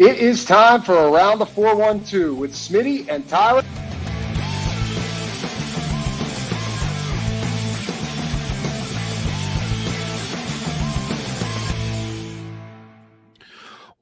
It is time for Around the 412 with Smitty and Tyler.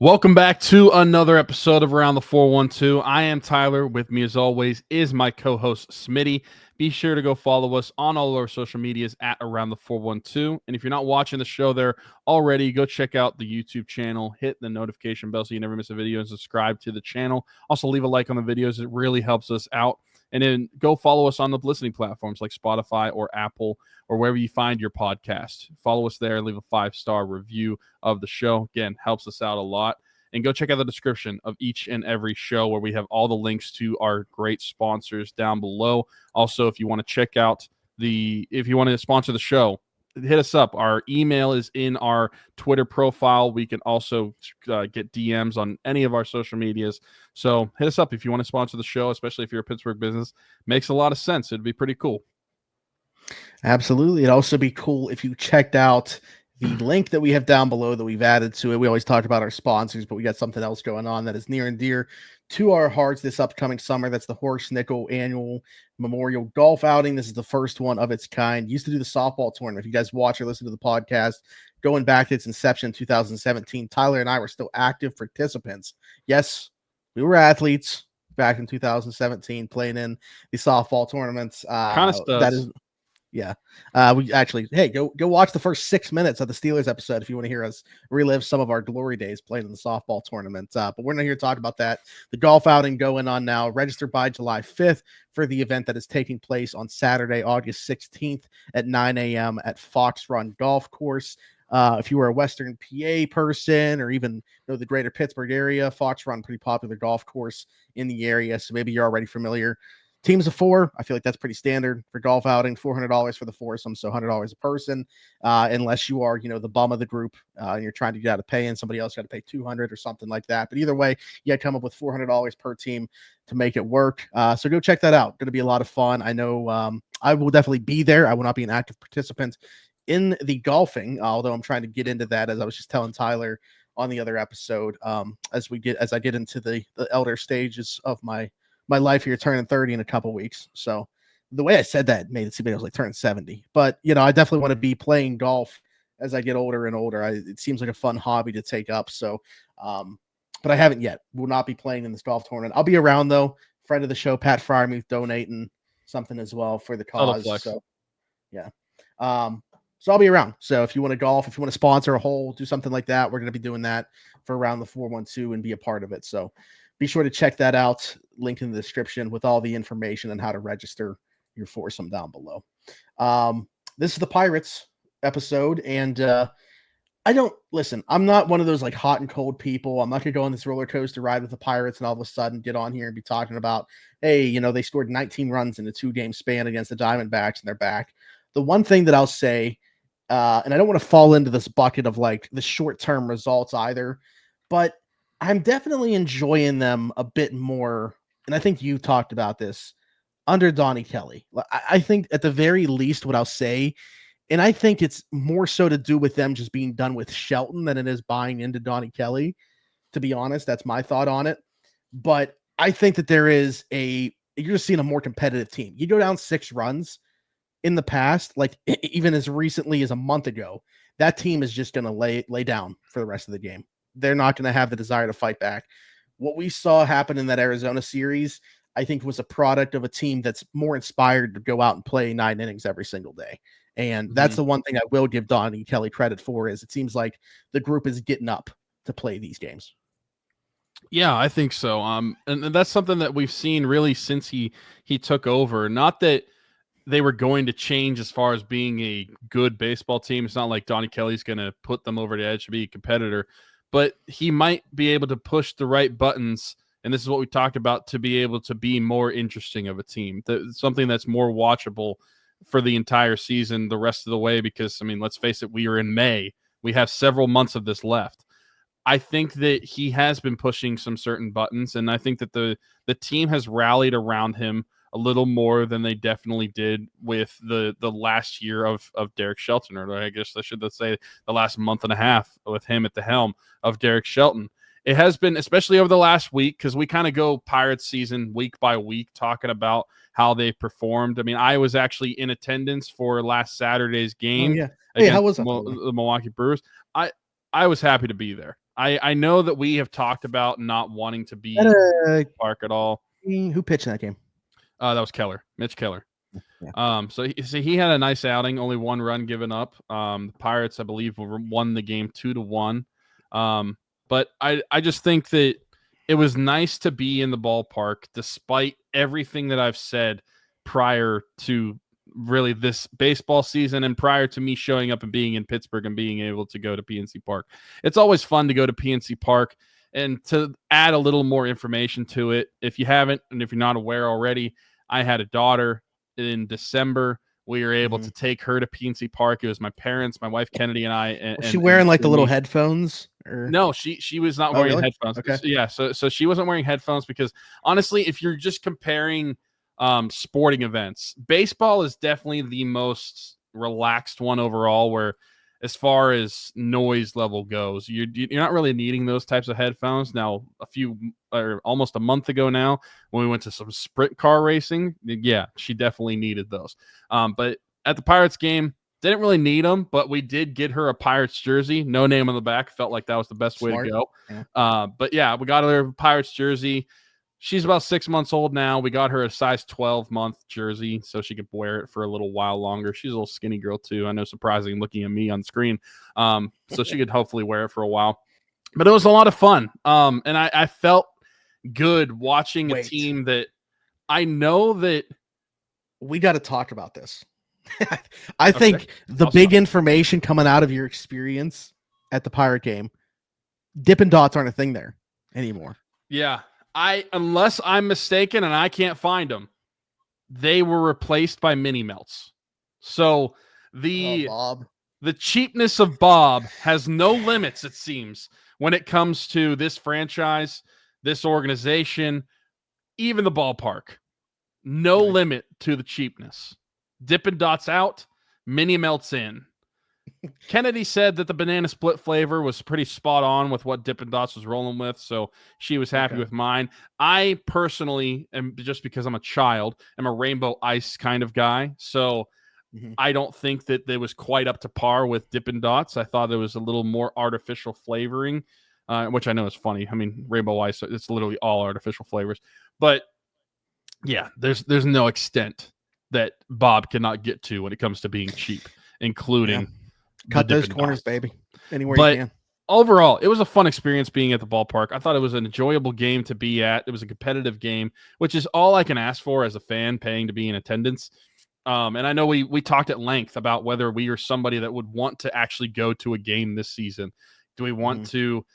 Welcome back to another episode of Around the 412. I am Tyler. With me, as always, is my co-host, Smitty. Be sure to go follow us on all of our social medias at Around the 412. And if you're not watching the show there already, go check out the YouTube channel. Hit the notification bell so you never miss a video and subscribe to the channel. Also, leave a like on the videos. It really helps us out. And then go follow us on the listening platforms like Spotify or Apple or wherever you find your podcast. Follow us there. Leave a 5-star review of the show. Again, helps us out a lot. And go check out the description of each and every show where we have all the links to our great sponsors down below. Also, if you want to check out if you want to sponsor the show, hit us up. Our email is in our Twitter profile. We can also get DMs on any of our social medias. So hit us up if you want to sponsor the show, especially if you're a Pittsburgh business. Makes a lot of sense. It'd be pretty cool. Absolutely. It'd also be cool if you checked out the link that we have down below that we've added to it. We always talk about our sponsors, but we got something else going on that is near and dear to our hearts this upcoming summer. That's the Horse Nickel Annual Memorial Golf Outing. This is the first one of its kind. Used to do the softball tournament. If you guys watch or listen to the podcast, going back to its inception in 2017, Tyler and I were still active participants. Yes, we were athletes back in 2017 playing in the softball tournaments. Kind of stuff. That is... Yeah. We actually, hey, go watch the first 6 minutes of the Steelers episode if you want to hear us relive some of our glory days playing in the softball tournament. But we're not here to talk about that. The golf outing going on now. Register by July 5th for the event that is taking place on Saturday, August 16th at 9 a.m. at Fox Run Golf Course. If you are a Western PA person or even know the greater Pittsburgh area, Fox Run, pretty popular golf course in the area. So maybe you're already familiar. Teams of 4, I feel like that's pretty standard for golf outing. $400 for the foursome, so $100 a person. Unless you are, the bum of the group and you're trying to get out of pay and somebody else got to pay $200 or something like that. But either way, you got to come up with $400 per team to make it work. So go check that out. Going to be a lot of fun. I know I will definitely be there. I will not be an active participant in the golfing, although I'm trying to get into that, as I was just telling Tyler on the other episode. As I get into the elder stages of my life here, turning 30 in a couple weeks. So the way I said that made it seem like I was like turning 70. But, I definitely want to be playing golf as I get older and older. It seems like a fun hobby to take up. So, but I haven't yet. Will not be playing in this golf tournament. I'll be around, though. Friend of the show, Pat Frymuth, donating something as well for the cause. So, yeah. So I'll be around. So if you want to golf, if you want to sponsor a hole, do something like that, we're going to be doing that for Around the 412 and be a part of it. So be sure to check that out. Link in the description with all the information on how to register your foursome down below. This is the Pirates episode, and I'm not one of those like hot and cold people. I'm not going to go on this roller coaster ride with the Pirates and all of a sudden get on here and be talking about, hey, they scored 19 runs in a 2-game span against the Diamondbacks and they're back. The one thing that I'll say, and I don't want to fall into this bucket of like the short-term results either, but I'm definitely enjoying them a bit more, and I think you talked about this, under Donnie Kelly. I think at the very least what I'll say, and I think it's more so to do with them just being done with Shelton than it is buying into Donnie Kelly, to be honest. That's my thought on it. But I think that you're just seeing a more competitive team. You go down 6 runs in the past, like even as recently as a month ago, that team is just going to lay down for the rest of the game. They're not going to have the desire to fight back. What we saw happen in that Arizona series, I think, was a product of a team that's more inspired to go out and play 9 innings every single day. And that's the one thing I will give Donnie Kelly credit for, is it seems like the group is getting up to play these games. Yeah, I think so. And that's something that we've seen really since he took over. Not that they were going to change as far as being a good baseball team. It's not like Donnie Kelly's going to put them over the edge to be a competitor, but he might be able to push the right buttons. And this is what we talked about, to be able to be more interesting of a team, something that's more watchable for the entire season, the rest of the way. Because, let's face it, we are in May. We have several months of this left. I think that he has been pushing some certain buttons, and I think that the team has rallied around him a little more than they definitely did with the last year of Derek Shelton, or I guess I should say the last month and a half with him at the helm of Derek Shelton. it has been, especially over the last week, because we kind of go Pirates season week by week, talking about how they performed. I mean, I was actually in attendance for last Saturday's game Hey, how against was that? the Milwaukee Brewers. I was happy to be there. I know that we have talked about not wanting to be in the park at all. Who pitched in that game? That was Mitch Keller. Yeah. So he had a nice outing, only 1 run given up. The Pirates, I believe, won the game 2-1. But I just think that it was nice to be in the ballpark, despite everything that I've said prior to really this baseball season and prior to me showing up and being in Pittsburgh and being able to go to PNC Park. It's always fun to go to PNC Park. And to add a little more information to it, if you haven't, and if you're not aware already, I had a daughter in December. We were able to take her to PNC Park. It was my parents, my wife Kennedy, and I. Was she wearing like the little headphones? Or? No, she was not wearing headphones. Okay. Yeah, so she wasn't wearing headphones because honestly, if you're just comparing sporting events, baseball is definitely the most relaxed one overall, where as far as noise level goes, you're not really needing those types of headphones. Now, almost a month ago now, when we went to some sprint car racing, yeah, she definitely needed those. But at the Pirates game, didn't really need them, but we did get her a Pirates jersey, no name on the back. Felt like that was the best way to go. Yeah. But yeah, we got her a Pirates jersey. She's about 6 months old now. We got her a size 12-month jersey so she could wear it for a little while longer. She's a little skinny girl too. I know, surprising looking at me on screen. So she could hopefully wear it for a while. But it was a lot of fun. And I felt good watching a team that I know that we got to talk about this. I think the big information coming out of your experience at the Pirate game, Dippin' Dots aren't a thing there anymore. Yeah. Unless I'm mistaken and I can't find them, they were replaced by mini melts. So the cheapness of Bob has no limits, it seems, when it comes to this franchise, this organization, even the ballpark. No limit to the cheapness. Dippin' Dots out, mini melts in. Kennedy said that the banana split flavor was pretty spot on with what Dippin' Dots was rolling with, so she was happy with mine. I personally, and just because I'm a child, am a rainbow ice kind of guy, so I don't think that it was quite up to par with Dippin' Dots. I thought there was a little more artificial flavoring, which I know is funny. I mean, rainbow ice, it's literally all artificial flavors. But yeah, there's no extent that Bob cannot get to when it comes to being cheap, including cut those corners, baby. Anywhere you can. Overall, it was a fun experience being at the ballpark. I thought it was an enjoyable game to be at. It was a competitive game, which is all I can ask for as a fan paying to be in attendance. And I know we talked at length about whether we are somebody that would want to actually go to a game this season. Do we want to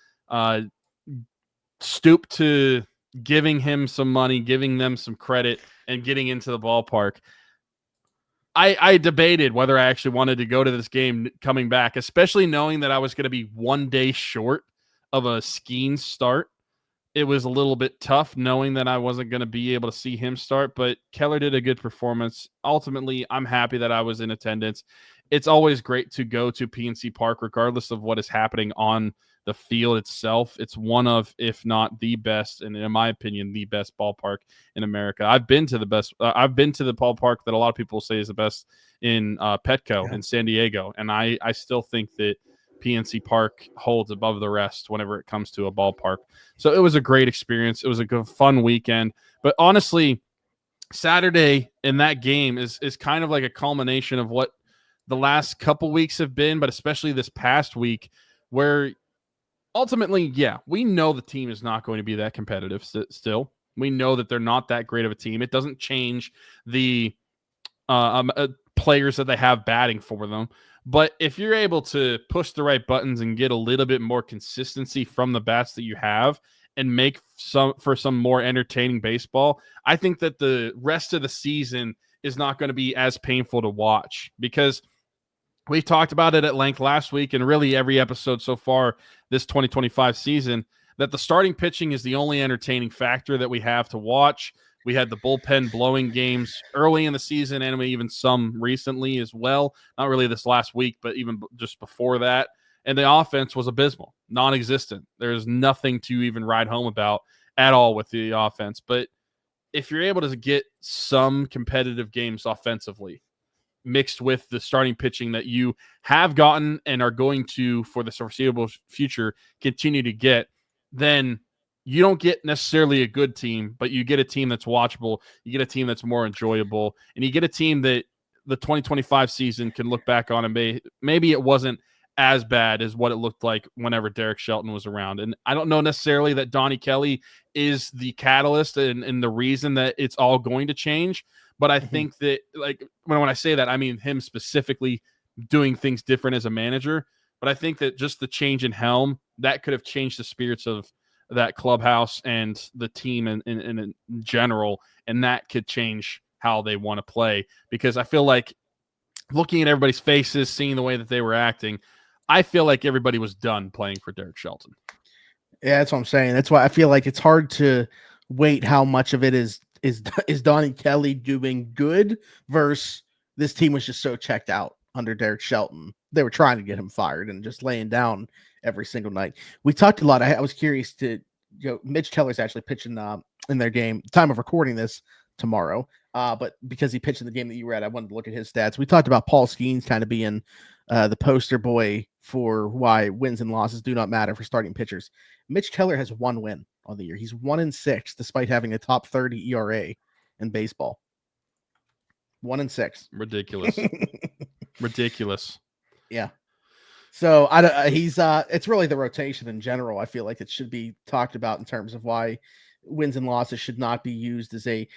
stoop to giving him some money, giving them some credit, and getting into the ballpark? I debated whether I actually wanted to go to this game coming back, especially knowing that I was going to be 1 day short of a skiing start. It was a little bit tough knowing that I wasn't going to be able to see him start, but Keller did a good performance. Ultimately, I'm happy that I was in attendance. It's always great to go to PNC Park, regardless of what is happening on the field itself. It's one of, if not the best, and in my opinion, the best ballpark in America. I've been to the ballpark that a lot of people say is the best in Petco in San Diego, and I still think that PNC Park holds above the rest whenever it comes to a ballpark. So it was a great experience. It was a good, fun weekend. But honestly, Saturday in that game is kind of like a culmination of what the last couple weeks have been, but especially this past week, where ultimately, yeah, we know the team is not going to be that competitive still. We know that they're not that great of a team. It doesn't change the players that they have batting for them. But if you're able to push the right buttons and get a little bit more consistency from the bats that you have and make some more entertaining baseball, I think that the rest of the season is not going to be as painful to watch, because we talked about it at length last week and really every episode so far this 2025 season, that the starting pitching is the only entertaining factor that we have to watch. We had the bullpen blowing games early in the season, and even some recently as well. Not really this last week, but even just before that. and the offense was abysmal, non-existent. There's nothing to even ride home about at all with the offense. But if you're able to get some competitive games offensively mixed with the starting pitching that you have gotten and are going to, for the foreseeable future, continue to get, then you don't get necessarily a good team, but you get a team that's watchable, you get a team that's more enjoyable, and you get a team that the 2025 season can look back on and maybe it wasn't as bad as what it looked like whenever Derek Shelton was around. And I don't know necessarily that Donnie Kelly is the catalyst and the reason that it's all going to change, but I think that, like, when I say that, I mean him specifically doing things different as a manager. But I think that just the change in helm, that could have changed the spirits of that clubhouse and the team in general, and that could change how they want to play. Because I feel like looking at everybody's faces, seeing the way that they were acting, I feel like everybody was done playing for Derek Shelton. Yeah, that's what I'm saying. That's why I feel like it's hard to weight how much of it is Donnie Kelly doing good versus this team was just so checked out under Derek Shelton. They were trying to get him fired and just laying down every single night. We talked a lot. I was curious to, Mitch Keller's actually pitching in their game, time of recording this, tomorrow. But because he pitched in the game that you were at, I wanted to look at his stats. We talked about Paul Skeens kind of being the poster boy for why wins and losses do not matter for starting pitchers. Mitch Keller has 1 win on the year. He's 1-6, despite having a top 30 ERA in baseball. 1-6. Ridiculous. Ridiculous. Yeah. So it's really the rotation in general. I feel like it should be talked about in terms of why wins and losses should not be used as I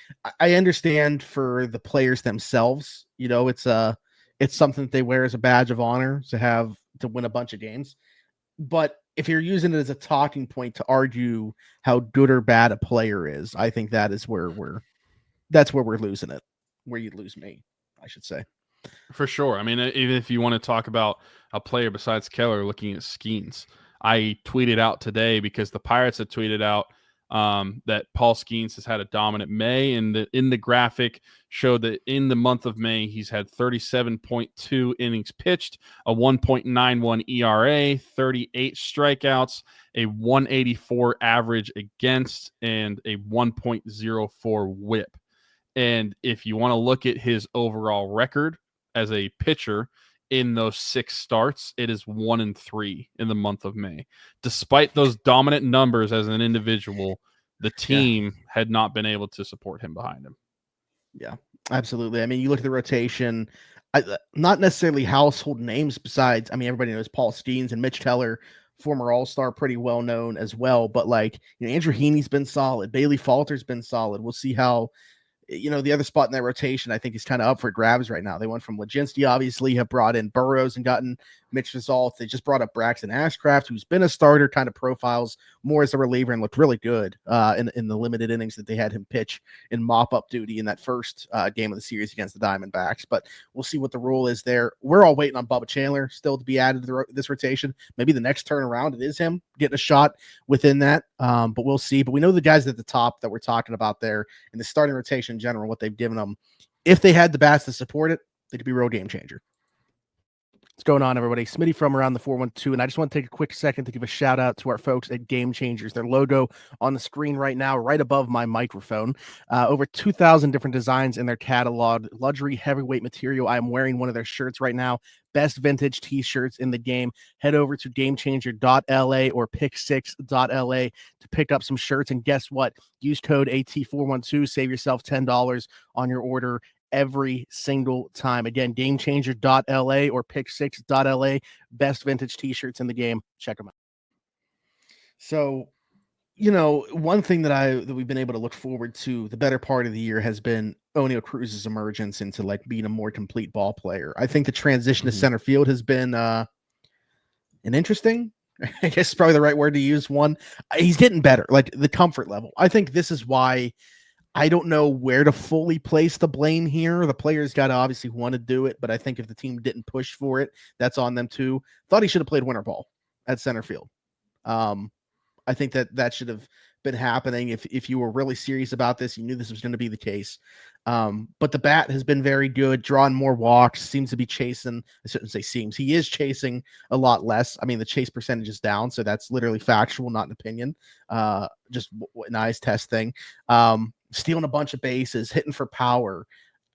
understand for the players themselves, it's something that they wear as a badge of honor to win a bunch of games. But if you're using it as a talking point to argue how good or bad a player is, I think that is where we're losing it, where you lose me, I should say. For sure. I mean, even if you want to talk about a player besides Keller, looking at Skeens, I tweeted out today because the Pirates had tweeted out that Paul Skeens has had a dominant May, and in the graphic showed that in the month of May, he's had 37.2 innings pitched, a 1.91 ERA, 38 strikeouts, a 184 average against, and a 1.04 whip. And if you want to look at his overall record as a pitcher in those 6 starts, it is 1-3 in the month of May. Despite those dominant numbers as an individual, the team had not been able to support him behind him. Yeah, absolutely. I mean, you look at the rotation, not necessarily household names besides, I mean, everybody knows Paul Skeens and Mitch Keller, former All-Star, pretty well known as well. But Andrew Heaney's been solid. Bailey Falter's been solid. We'll see how, the other spot in that rotation, I think, is kind of up for grabs right now. They went from Leginski, obviously, have brought in Burrows and gotten Mitch results. They just brought up Braxton Ashcraft, who's been a starter, kind of profiles more as a reliever and looked really good in the limited innings that they had him pitch in mop-up duty in that first game of the series against the Diamondbacks. But we'll see what the role is there. We're all waiting on Bubba Chandler still to be added to this rotation. Maybe the next turnaround, it is him getting a shot within that, but we'll see. But we know the guys at the top that we're talking about there in the starting rotation in general, what they've given them. If they had the bats to support it, they could be a real game changer. What's going on, everybody? Smitty from Around the 412, and I just want to take a quick second to give a shout out to our folks at Game Changers. Their logo on the screen right now, right above my microphone. Over 2,000 different designs in their catalog. Luxury heavyweight material. I am wearing one of their shirts right now. Best vintage t-shirts in the game. Head over to GameChanger.la or Pick6.la to pick up some shirts. And guess what? Use code AT412. Save yourself $10 on your order every single time. Again, GameChanger.la or Pick6.la. Best vintage t-shirts in the game. Check them out. So, one thing that we've been able to look forward to the better part of the year has been Oneil Cruz's emergence into being a more complete ball player. I think the transition to center field has been an interesting, I guess is probably the right word to use. One, he's getting better, the comfort level. I think this is why I don't know where to fully place the blame here. The players got to obviously want to do it, but I think if the team didn't push for it, that's on them too. Thought he should have played winter ball at center field. I think that should have been happening. If you were really serious about this, you knew this was going to be the case. But the bat has been very good, drawing more walks, seems to be chasing. I shouldn't say seems. He is chasing a lot less. I mean, the chase percentage is down, so that's literally factual, not an opinion. Just an eyes test thing. Stealing a bunch of bases, hitting for power,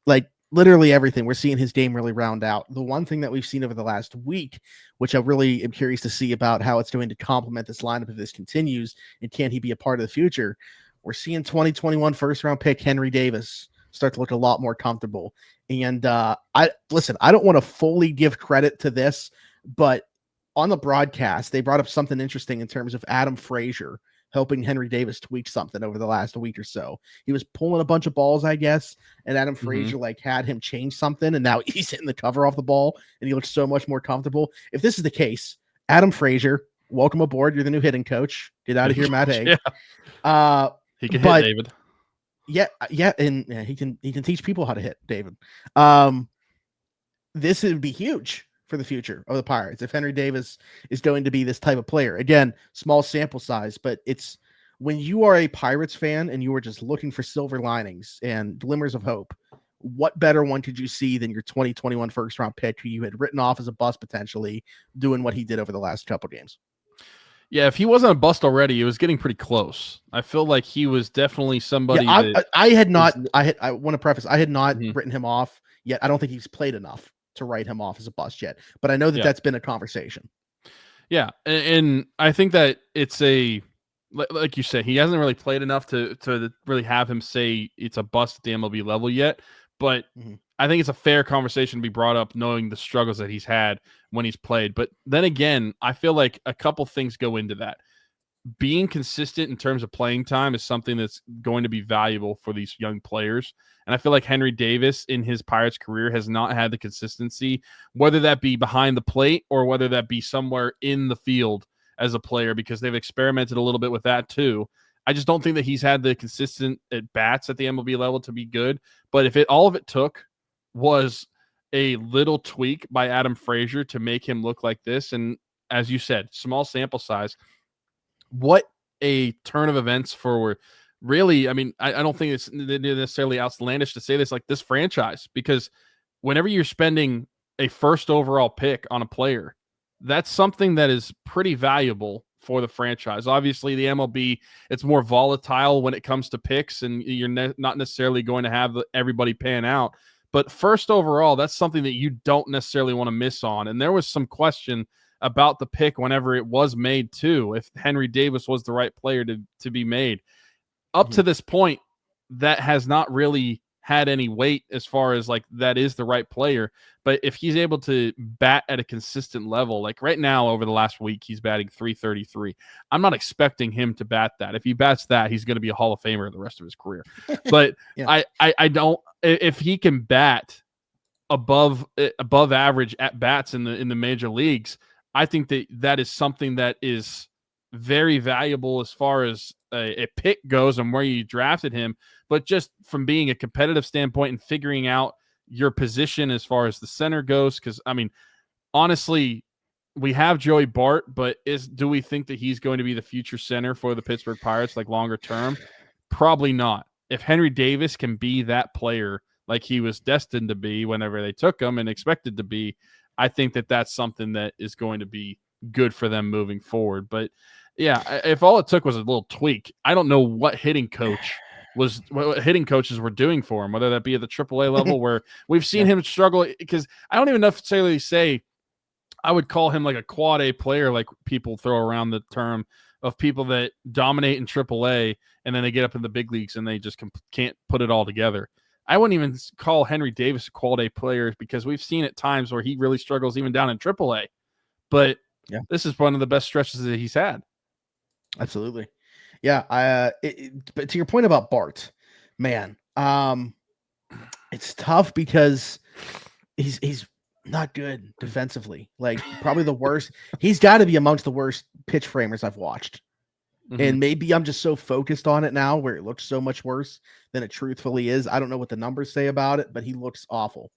like literally everything. We're seeing his game really round out. The one thing that we've seen over the last week, which I really am curious to see about how it's going to complement this lineup if this continues, and can he be a part of the future? We're seeing 2021 first round pick Henry Davis start to look a lot more comfortable. And I don't want to fully give credit to this, but on the broadcast, they brought up something interesting in terms of Adam Frazier helping Henry Davis tweak something over the last week or so. He was pulling a bunch of balls, I guess, and Adam Frazier had him change something, and now he's hitting the cover off the ball, and he looks so much more comfortable. If this is the case, Adam Frazier, welcome aboard. You're the new hitting coach. Get out of here, Matt Haig. Yeah. He can hit, David. Yeah, and he can teach people how to hit, David. This would be huge for the future of the Pirates if Henry Davis is going to be this type of player. Again, small sample size, but it's when you are a Pirates fan and you are just looking for silver linings and glimmers of hope, what better one could you see than your 2021 first round pick who you had written off as a bust potentially doing what he did over the last couple games? Yeah, if he wasn't a bust already, it was getting pretty close. I feel like he was definitely somebody. Yeah, I want to preface, I had not written him off yet. I don't think he's played enough to write him off as a bust yet, but I know that that's been a conversation. Yeah, and I think that it's like you said, he hasn't really played enough to really have him say it's a bust at the MLB level yet, but I think it's a fair conversation to be brought up knowing the struggles that he's had when he's played. But then again, I feel like a couple things go into that. Being consistent in terms of playing time is something that's going to be valuable for these young players. And I feel like Henry Davis in his Pirates career has not had the consistency, whether that be behind the plate or whether that be somewhere in the field as a player, because they've experimented a little bit with that too. I just don't think that he's had the consistent at bats at the MLB level to be good. But if all of it took was a little tweak by Adam Frazier to make him look like this, and as you said, small sample size, what a turn of events for really. I mean, I don't think it's necessarily outlandish to say this, like this franchise, because whenever you're spending a first overall pick on a player, that's something that is pretty valuable for the franchise. Obviously, the MLB, it's more volatile when it comes to picks, and you're not necessarily going to have everybody pan out. But first overall, that's something that you don't necessarily want to miss on. And there was some question about the pick whenever it was made too, if Henry Davis was the right player to be made. Up to this point, that has not really had any weight as far as like that is the right player. But if he's able to bat at a consistent level, like right now over the last week, he's batting .333. I'm not expecting him to bat that. If he bats that, he's going to be a Hall of Famer the rest of his career. But I don't, if he can bat above average at bats in the major leagues, I think that is something that is very valuable as far as a pick goes and where you drafted him, but just from being a competitive standpoint and figuring out your position as far as the center goes. Because, I mean, honestly, we have Joey Bart, but do we think that he's going to be the future center for the Pittsburgh Pirates, like longer term? Probably not. If Henry Davis can be that player like he was destined to be whenever they took him and expected to be, I think that that's something that is going to be good for them moving forward. But yeah, if all it took was a little tweak, I don't know what hitting coaches were doing for him, whether that be at the AAA level where we've seen him struggle, because I don't even necessarily say I would call him like a quad A player, like people throw around the term of people that dominate in AAA and then they get up in the big leagues and they just can't put it all together. I wouldn't even call Henry Davis a quad A player, because we've seen at times where he really struggles even down in AAA. But this is one of the best stretches that he's had. Absolutely. Yeah. But to your point about Bart, man, it's tough because he's not good defensively. Like probably the worst. He's got to be amongst the worst pitch framers I've watched. And maybe I'm just so focused on it now where it looks so much worse than it truthfully is. I don't know what the numbers say about it, but he looks awful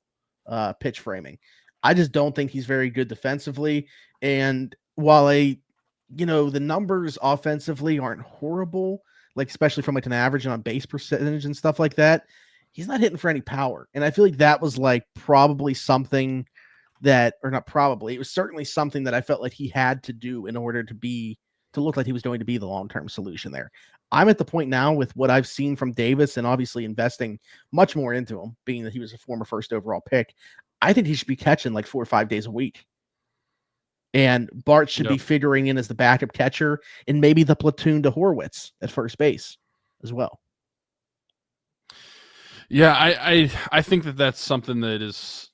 pitch framing. I just don't think he's very good defensively. And while the numbers offensively aren't horrible, like especially from like an average and on base percentage and stuff like that. He's not hitting for any power. And I feel like that was like probably something that, or not probably, it was certainly something that I felt like he had to do in order to look like he was going to be the long-term solution there. I'm at the point now with what I've seen from Davis and obviously investing much more into him, being that he was a former first overall pick. I think he should be catching like 4 or 5 days a week. And Bart should be figuring in as the backup catcher and maybe the platoon to Horwitz at first base as well. Yeah, I think that's something that is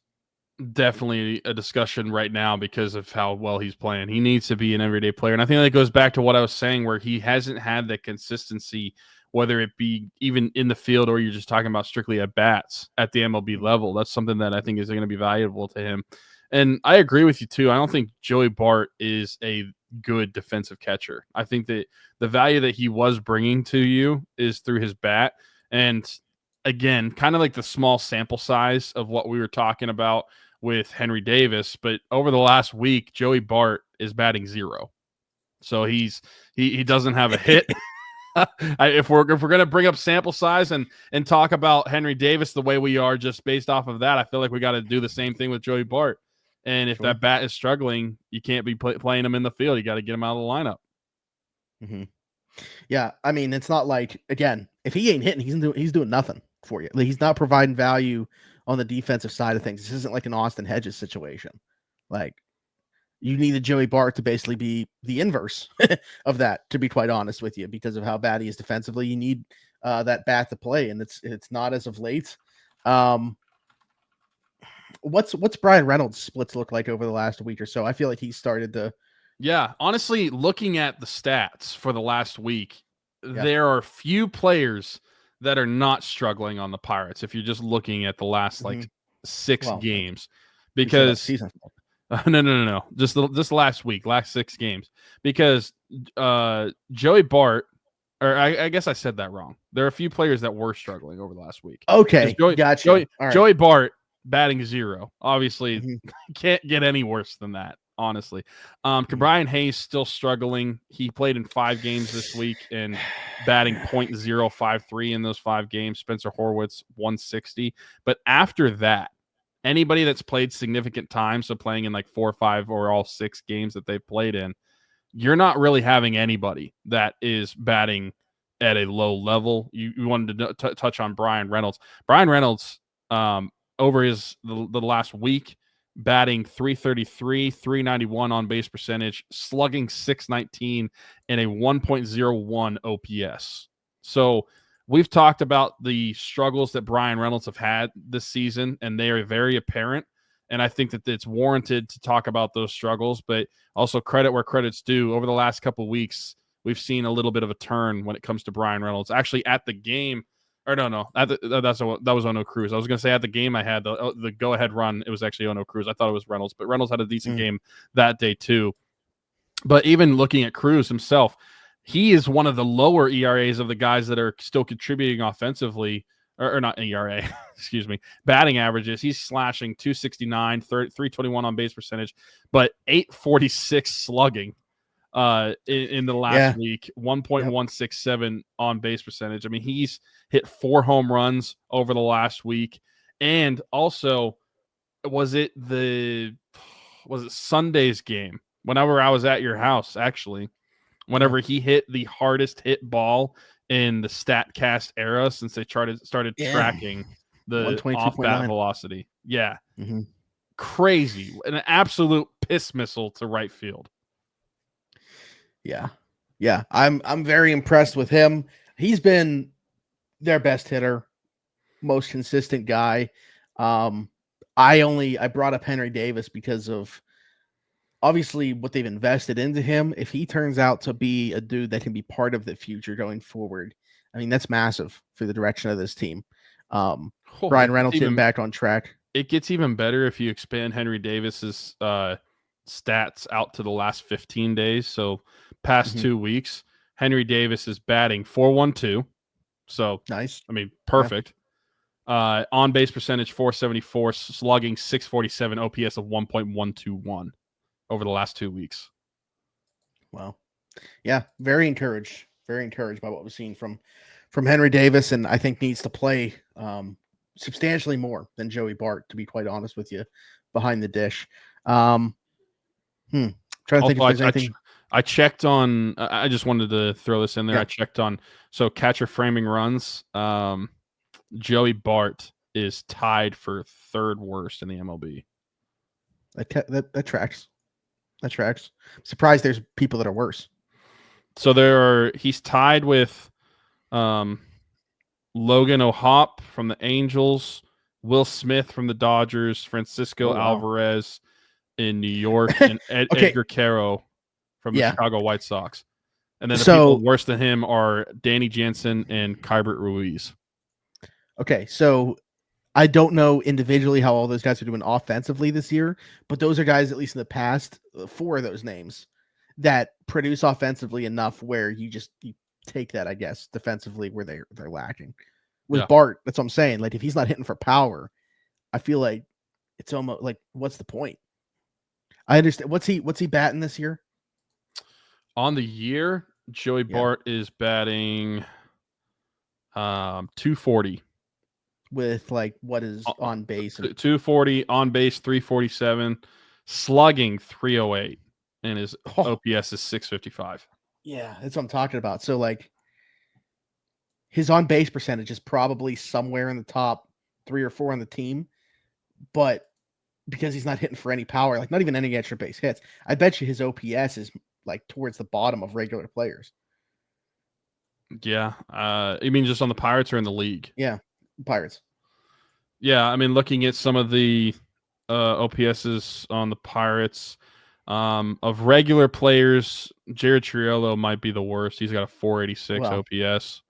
definitely a discussion right now because of how well he's playing. He needs to be an everyday player. And I think that goes back to what I was saying, where he hasn't had that consistency, whether it be even in the field or you're just talking about strictly at bats at the MLB level. That's something that I think is going to be valuable to him. And I agree with you too. I don't think Joey Bart is a good defensive catcher. I think that the value that he was bringing to you is through his bat. And again, kind of like the small sample size of what we were talking about with Henry Davis, but over the last week, Joey Bart is batting 0. So he doesn't have a hit. If we're gonna bring up sample size and talk about Henry Davis the way we are just based off of that, I feel like we got to do the same thing with Joey Bart. And if that bat is struggling, you can't be playing him in the field. You got to get him out of the lineup. Mm-hmm. Yeah, I mean, it's not like, again, if he ain't hitting, he's doing nothing for you. Like, he's not providing value on the defensive side of things. This isn't like an Austin Hedges situation. Like, you need a Joey Bart to basically be the inverse of that, to be quite honest with you, because of how bad he is defensively. You need that bat to play, and it's not as of late. What's Brian Reynolds' splits look like over the last week or so? I feel like he started to. Yeah, honestly, looking at the stats for the last week, there are few players that are not struggling on the Pirates. If you're just looking at the last like 6 games, because no, just last week, last 6 games, because Joey Bart, or I guess I said that wrong. There are a few players that were struggling over the last week. Okay, gotcha. Joey Bart batting 0. Obviously, can't get any worse than that. Honestly, Brian Hayes still struggling. He played in 5 games this week and batting .053 in those 5 games. Spencer Horwitz 160. But after that, anybody that's played significant time, so playing in like 4 or 5 or all 6 games that they've played in, you're not really having anybody that is batting at a low level. You wanted to touch on Brian Reynolds. Brian Reynolds, over the last week, batting .333, .391 on base percentage, slugging .619, and a 1.01 OPS. So we've talked about the struggles that Brian Reynolds have had this season, and they are very apparent. And I think that it's warranted to talk about those struggles, but also credit where credit's due. Over the last couple of weeks, we've seen a little bit of a turn when it comes to Brian Reynolds. Actually, at the game, or no, that was Oneil Cruz. I was going to say at the game I had the go-ahead run, it was actually Oneil Cruz. I thought it was Reynolds, but Reynolds had a decent game that day too. But even looking at Cruz himself, he is one of the lower ERAs of the guys that are still contributing offensively, or not ERA, excuse me, batting averages. He's slashing .269, .321 on base percentage, but .846 slugging in the last week, 1.167 on base percentage. I mean, he's hit 4 home runs over the last week. And also, was it Sunday's game? Whenever I was at your house, actually, whenever he hit the hardest hit ball in the StatCast era since they started tracking the off-bat velocity. Yeah. Crazy. An absolute piss missile to right field. Yeah. I'm very impressed with him. He's been their best hitter, most consistent guy. I brought up Henry Davis because of obviously what they've invested into him. If he turns out to be a dude that can be part of the future going forward, I mean, that's massive for the direction of this team. Brian Reynolds getting back on track. It gets even better if you expand Henry Davis's stats out to the last 15 days. So past 2 weeks, Henry Davis is batting .412. So nice. I mean, perfect. On base percentage .474, slugging .647, OPS of 1.121 over the last 2 weeks. Wow. Yeah, very encouraged by what we've seen from Henry Davis, and I think needs to play substantially more than Joey Bart, to be quite honest with you, behind the dish. Trying to think if there's anything. I checked on. I just wanted to throw this in there. Yeah. I checked on. So catcher framing runs. Joey Bart is tied for third worst in the MLB. That tracks. That tracks. I'm surprised there's people that are worse. So he's tied with Logan O'Hoppe from the Angels, Will Smith from the Dodgers, Francisco Alvarez in New York, and Edgar Caro from the Chicago White Sox. And then the people worse than him are Danny Jansen and Kybert Ruiz. Okay, so I don't know individually how all those guys are doing offensively this year, but those are guys, at least in the past, 4 of those names that produce offensively enough where you take that, I guess, defensively where they're lacking. With Bart, that's what I'm saying. Like, if he's not hitting for power, I feel like it's almost like, what's the point? I understand. What's he batting this year? On the year, Joey Bart is batting 240. With like what is on base? 240 on base, 347, slugging 308, and his OPS is 655. Yeah, that's what I'm talking about. So like his on base percentage is probably somewhere in the top 3 or 4 on the team, but because he's not hitting for any power, like not even any extra base hits, I bet you his OPS is like towards the bottom of regular players. Yeah. You mean just on the Pirates or in the league? Yeah. Pirates. Yeah, I mean, looking at some of the OPSs on the Pirates, of regular players, Jared Triolo might be the worst. He's got a 486 OPS.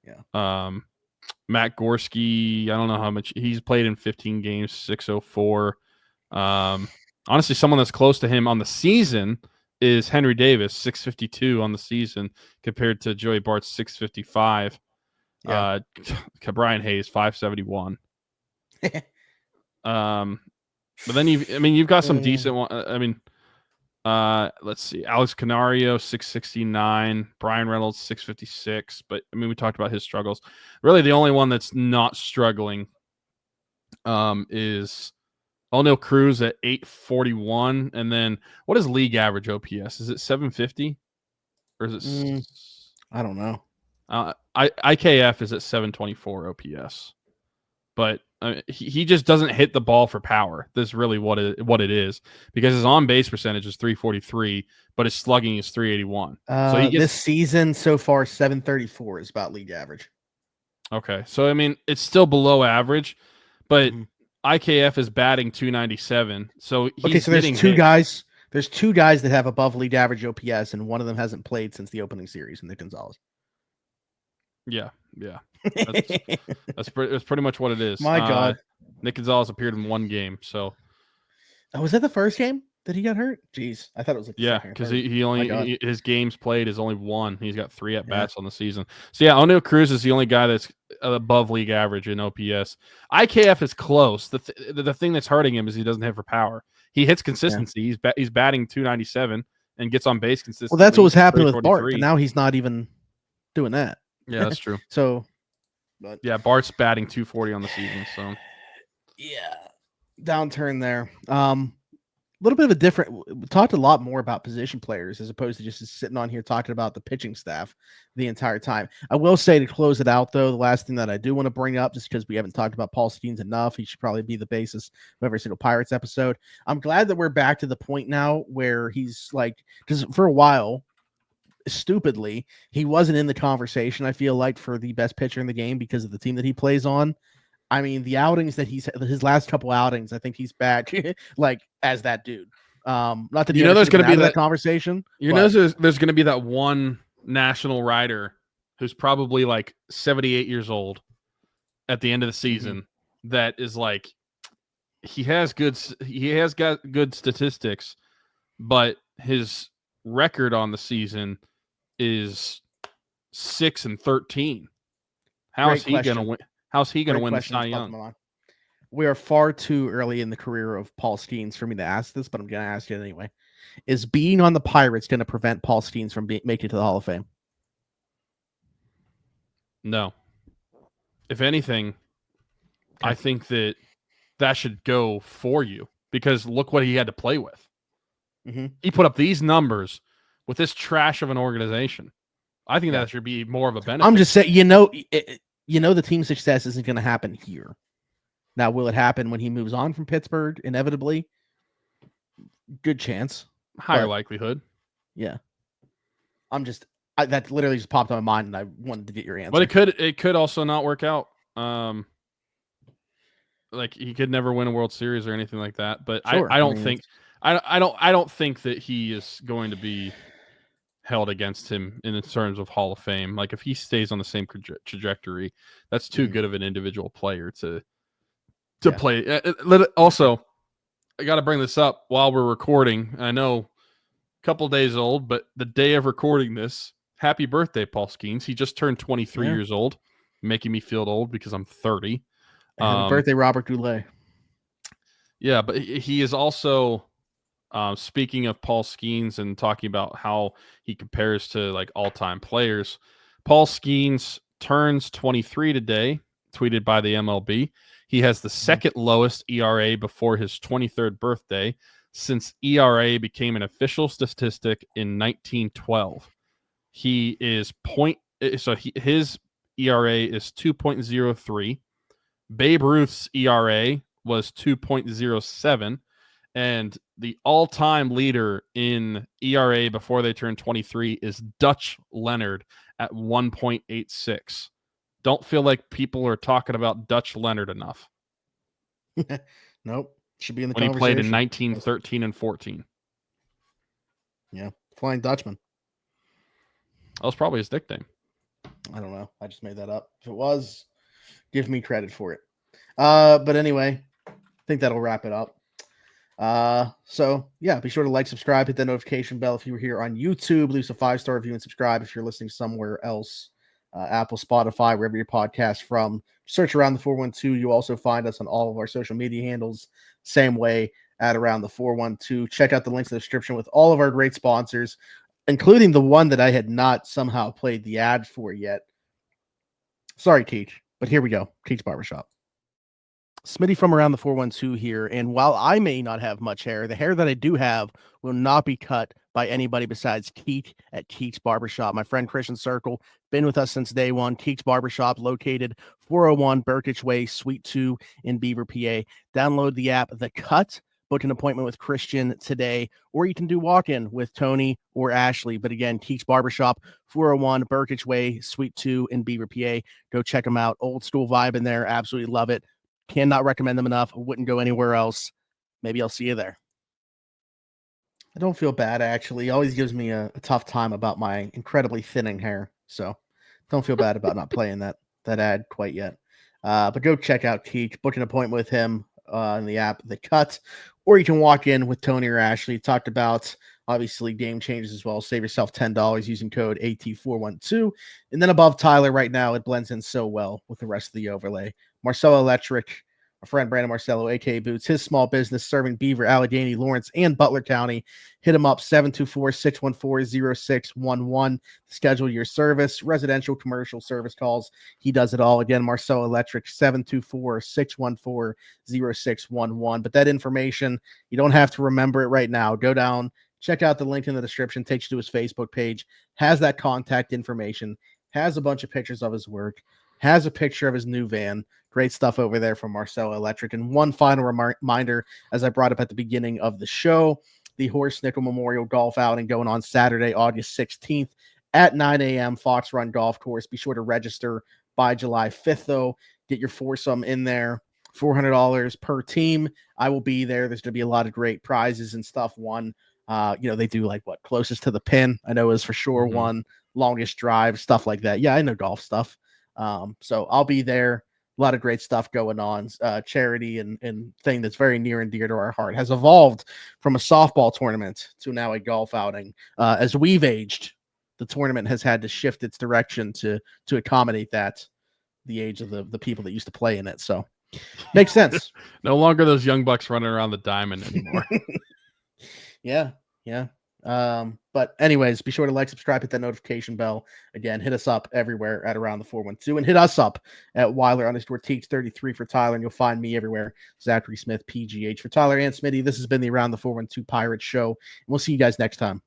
Yeah. Matt Gorski, I don't know how much he's played in 15 games, 604. Honestly, someone that's close to him on the season is Henry Davis, 652 on the season compared to Joey Bart's 655. Yeah. Brian Hayes, 571. But then you've got some decent one. Let's see. Alex Canario, 669. Brian Reynolds, 656. But I mean, we talked about his struggles. Really, the only one that's not struggling is Oneil Cruz at 841. And then what is league average OPS? Is it 750? Or is it I don't know. IKF is at 724 OPS. But he just doesn't hit the ball for power. That's really what it is, because his on base percentage is 343, but his slugging is 381. So this season so far, 734 is about league average. Okay, so I mean it's still below average, but IKF is batting 297. So he's so there's two guys. There's 2 guys that have above league average OPS, and one of them hasn't played since the opening series, Nick Gonzalez. Yeah. That's pretty much what it is. My God, Nick Gonzalez appeared in 1 game. So, was that the first game that he got hurt? Jeez, I thought it was like because he only his games played is only 1. He's got 3 at bats on the season. So yeah, Oneil Cruz is the only guy that's above league average in OPS. IKF is close. The thing that's hurting him is he doesn't hit for power. He hits consistency. Yeah. He's batting 297 and gets on base consistently. Well, that's what was happening with Bart, but now he's not even doing that. Yeah, that's true. So. But yeah, Bart's batting 240 on the season. So yeah, downturn there. Little bit of a different. We talked a lot more about position players as opposed to just sitting on here talking about the pitching staff the entire time. I will say, to close it out, though, the last thing that I do want to bring up, just because we haven't talked about Paul Skeens enough, he should probably be the basis of every single Pirates episode. I'm glad that we're back to the point now where he's like, because for a while, stupidly, he wasn't in the conversation, I feel like, for the best pitcher in the game because of the team that he plays on. I mean, the outings that his last couple outings, I think he's back like as that dude. Not that there's going to be that conversation. There's going to be that one national writer who's probably like 78 years old at the end of the season that is like, he has got good statistics, but his record on the season is 6-13. How's he going to win? How's he going to win the Cy Young? We are far too early in the career of Paul Skeens for me to ask this, but I'm going to ask it anyway. Is being on the Pirates going to prevent Paul Skeens from making it to the Hall of Fame? No. If anything, Okay. I think that should go for you because look what he had to play with. Mm-hmm. He put up these numbers with this trash of an organization. I think that should be more of a benefit. I'm just saying, the team success isn't going to happen here. Now, will it happen when he moves on from Pittsburgh? Inevitably, good chance, higher likelihood. Yeah, that literally just popped on my mind, and I wanted to get your answer. But it could also not work out. Like he could never win a World Series or anything like that. But sure. I don't think that he is going to be held against him in terms of Hall of Fame. Like if he stays on the same trajectory, that's too good of an individual player to play. Also, I got to bring this up while we're recording. I know a couple days old, but the day of recording this, happy birthday, Paul Skeens. He just turned 23 years old, making me feel old because I'm 30. Happy birthday, Robert Goulet. Yeah, but he is also speaking of Paul Skeens and talking about how he compares to like all-time players. Paul Skeens turns 23 today, tweeted by the MLB. He has the second lowest ERA before his 23rd birthday since ERA became an official statistic in 1912. He is his ERA is 2.03. Babe Ruth's ERA was 2.07, and the all-time leader in ERA before they turn 23 is Dutch Leonard at 1.86. Don't feel like people are talking about Dutch Leonard enough. Nope. Should be in the when conversation. He played in 1913 and 14. Yeah. Flying Dutchman. That was probably his nickname. I don't know. I just made that up. If it was, give me credit for it. But anyway, I think that'll wrap it up. So yeah, be sure to like, subscribe, hit that notification bell if you were here on YouTube. Leave us a 5-star review and subscribe if you're listening somewhere else. Apple, Spotify, wherever your podcast from. Search Around the 412. You also find us on all of our social media handles. Same way at Around the 412. Check out the links in the description with all of our great sponsors, including the one that I had not somehow played the ad for yet. Sorry, Keach, but here we go. Keach Barbershop. Smitty from Around the 412 here, and while I may not have much hair, the hair that I do have will not be cut by anybody besides Keach at Keach Barbershop. My friend Christian Circle, been with us since day one. Keach Barbershop, located 401 Burkitch Way, Suite 2 in Beaver, PA. Download the app The Cut, book an appointment with Christian today, or you can do walk-in with Tony or Ashley. But again, Keach Barbershop, 401 Burkitch Way, Suite 2 in Beaver, PA. Go check them out. Old school vibe in there. Absolutely love it. Cannot recommend them enough. Wouldn't go anywhere else. Maybe I'll see you there. I don't feel bad, actually. He always gives me a tough time about my incredibly thinning hair. So don't feel bad about not playing that ad quite yet. But go check out Keach. Book an appointment with him in the app The Cut. Or you can walk in with Tony or Ashley. Talked about, obviously, game changes as well. Save yourself $10 using code AT412. And then above Tyler right now, it blends in so well with the rest of the overlay. Marcelo Electric, our friend Brandon Marcello, a.k.a. Boots, his small business serving Beaver, Allegheny, Lawrence, and Butler County. Hit him up, 724-614-0611. Schedule your service, residential, commercial service calls. He does it all. Again, Marcelo Electric, 724-614-0611. But that information, you don't have to remember it right now. Go down, check out the link in the description, takes you to his Facebook page, has that contact information, has a bunch of pictures of his work, has a picture of his new van. Great stuff over there from Marcelo Electric. And one final reminder, as I brought up at the beginning of the show, the Horace Nickel Memorial Golf Outing going on Saturday, August 16th at 9 a.m. Fox Run Golf Course. Be sure to register by July 5th, though. Get your foursome in there. $400 per team. I will be there. There's going to be a lot of great prizes and stuff won. They do like closest to the pin. I know is for sure one. Longest drive, stuff like that. Yeah, I know golf stuff. So I'll be there. A lot of great stuff going on. Charity and thing that's very near and dear to our heart has evolved from a softball tournament to now a golf outing. As we've aged, the tournament has had to shift its direction to accommodate the age of the people that used to play in it. So makes sense. No longer those young bucks running around the diamond anymore. Yeah. Yeah. But anyways, be sure to like, subscribe, hit that notification bell. Again, hit us up everywhere at Around the 412, and hit us up at Weiler_Teach33 for Tyler, and you'll find me everywhere. Zachary Smith, PGH for Tyler and Smitty. This has been the Around the 412 Pirates show, and we'll see you guys next time.